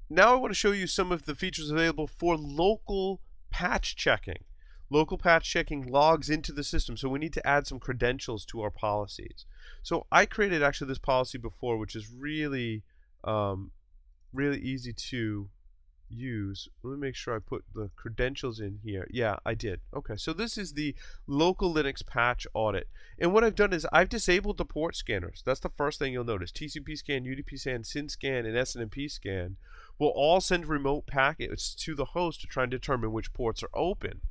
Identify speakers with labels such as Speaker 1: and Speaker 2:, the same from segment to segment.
Speaker 1: now I want to show you some of the features available for local patch checking. Local patch checking logs into the system, so we need to add some credentials to our policies. So I created actually this policy before, which is really, really easy to use. Let me make sure I put the credentials in here. Yeah, I did. Okay, so this is the local Linux patch audit. And what I've done is I've disabled the port scanners. That's the first thing you'll notice. TCP scan, UDP scan, SYN scan, and SNMP scan will all send remote packets to the host to try and determine which ports are open.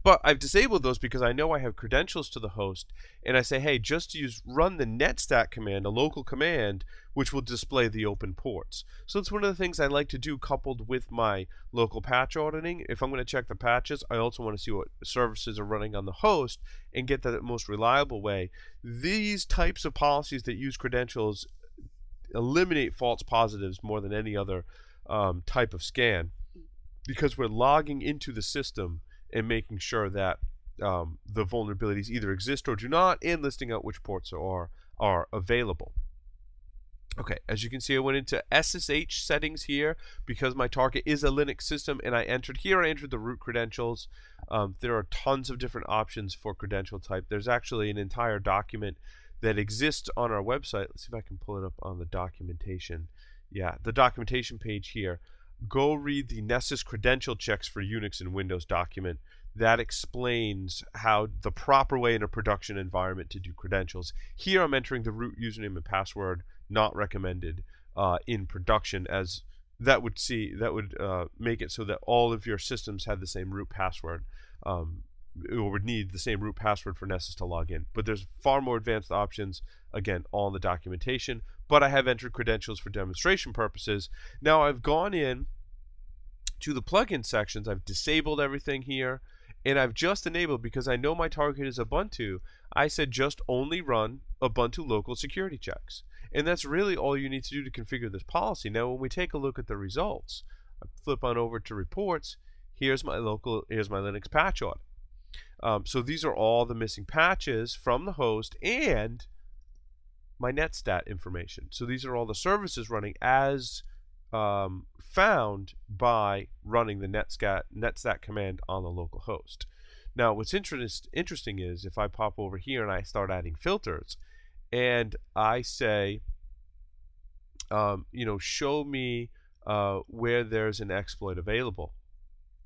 Speaker 1: But I've disabled those because I know I have credentials to the host, and I say, hey, just run the netstat command, a local command, which will display the open ports. So it's one of the things I like to do coupled with my local patch auditing. If I'm going to check the patches, I also want to see what services are running on the host and get the most reliable way. These types of policies that use credentials eliminate false positives more than any other type of scan, because we're logging into the system and making sure that the vulnerabilities either exist or do not, and listing out which ports are available. Okay, as you can see, I went into SSH settings here because my target is a Linux system, and I entered the root credentials. There are tons of different options for credential type. There's actually an entire document that exists on our website. Let's see if I can pull it up on the documentation. Yeah, the documentation page here. Go read the Nessus credential checks for Unix and Windows document. That explains how the proper way in a production environment to do credentials. Here I'm entering the root username and password, not recommended in production, as that would make it so that all of your systems had the same root password, or would need the same root password for Nessus to log in. But there's far more advanced options, again, all in the documentation. But I have entered credentials for demonstration purposes. Now I've gone in to the plugin sections. I've disabled everything here, and I've just enabled, because I know my target is Ubuntu, I said just only run Ubuntu local security checks. And that's really all you need to do to configure this policy. Now when we take a look at the results, I flip on over to reports. Here's my Linux patch audit. So these are all the missing patches from the host and my netstat information. So these are all the services running as found by running the netstat command on the local host. Now what's interesting is if I pop over here and I start adding filters, and I say, show me where there's an exploit available.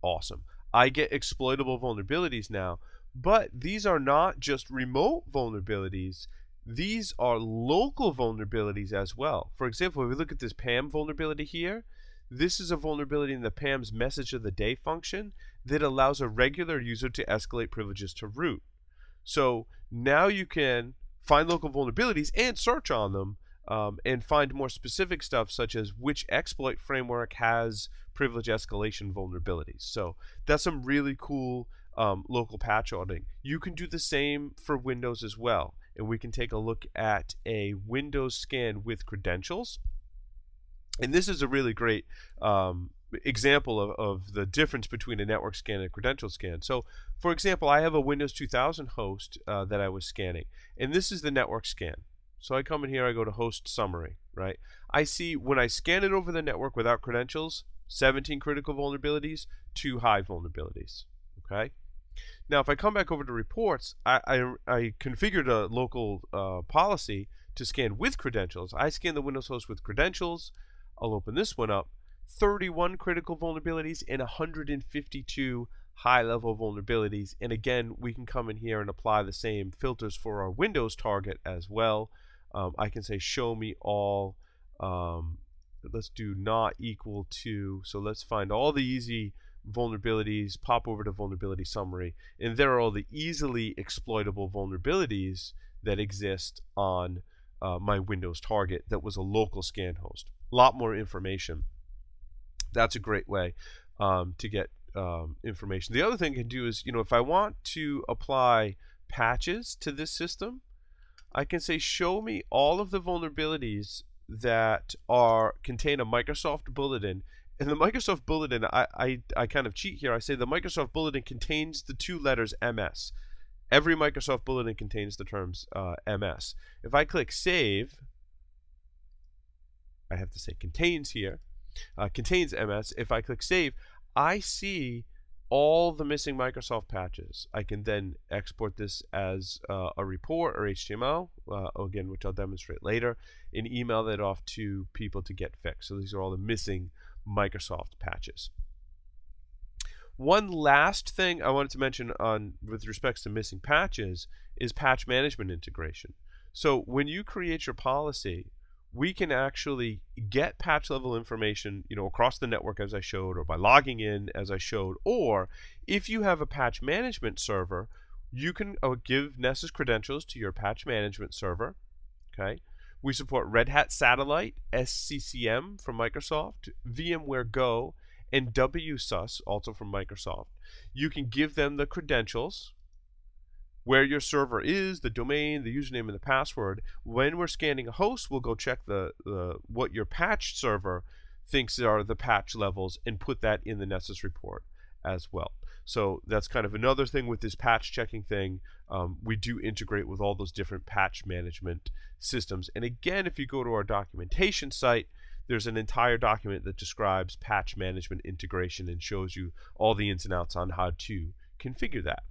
Speaker 1: Awesome. I get exploitable vulnerabilities now, but these are not just remote vulnerabilities. These are local vulnerabilities as well. For example, if we look at this PAM vulnerability here, this is a vulnerability in the PAM's message of the day function that allows a regular user to escalate privileges to root. So now you can find local vulnerabilities and search on them, and find more specific stuff such as which exploit framework has privilege escalation vulnerabilities. So that's some really cool local patch auditing. You can do the same for Windows as well. And we can take a look at a Windows scan with credentials. And this is a really great example of the difference between a network scan and a credential scan. So, for example, I have a Windows 2000 host that I was scanning, and this is the network scan. So I come in here, I go to host summary, right? I see when I scan it over the network without credentials, 17 critical vulnerabilities, 2 high vulnerabilities, okay? Now, if I come back over to reports, I configured a local policy to scan with credentials. I scan the Windows host with credentials. I'll open this one up. 31 critical vulnerabilities and 152 high-level vulnerabilities. And again, we can come in here and apply the same filters for our Windows target as well. I can say show me all. Let's do not equal to. So let's find all the easy vulnerabilities, pop over to vulnerability summary, and there are all the easily exploitable vulnerabilities that exist on my Windows target that was a local scan host. A lot more information. That's a great way to get information. The other thing I can do is, if I want to apply patches to this system, I can say show me all of the vulnerabilities that contain a Microsoft bulletin. And the Microsoft bulletin, I kind of cheat here. I say the Microsoft bulletin contains the 2 letters MS. Every Microsoft bulletin contains the terms MS. If I click save, I have to say contains here. contains MS. If I click save, I see all the missing Microsoft patches. I can then export this as a report or HTML, again, which I'll demonstrate later, and email that off to people to get fixed. So these are all the missing Microsoft patches. One last thing I wanted to mention with respects to missing patches is patch management integration. So when you create your policy, we can actually get patch level information, across the network as I showed, or by logging in as I showed, or if you have a patch management server, you can give Nessus credentials to your patch management server. Okay, we support Red Hat Satellite, SCCM from Microsoft, VMware Go, and WSUS, also from Microsoft. You can give them the credentials, where your server is, the domain, the username, and the password. When we're scanning a host, we'll go check what your patch server thinks are the patch levels and put that in the Nessus report as well. So that's kind of another thing with this patch checking thing. We do integrate with all those different patch management systems. And again, if you go to our documentation site, there's an entire document that describes patch management integration and shows you all the ins and outs on how to configure that.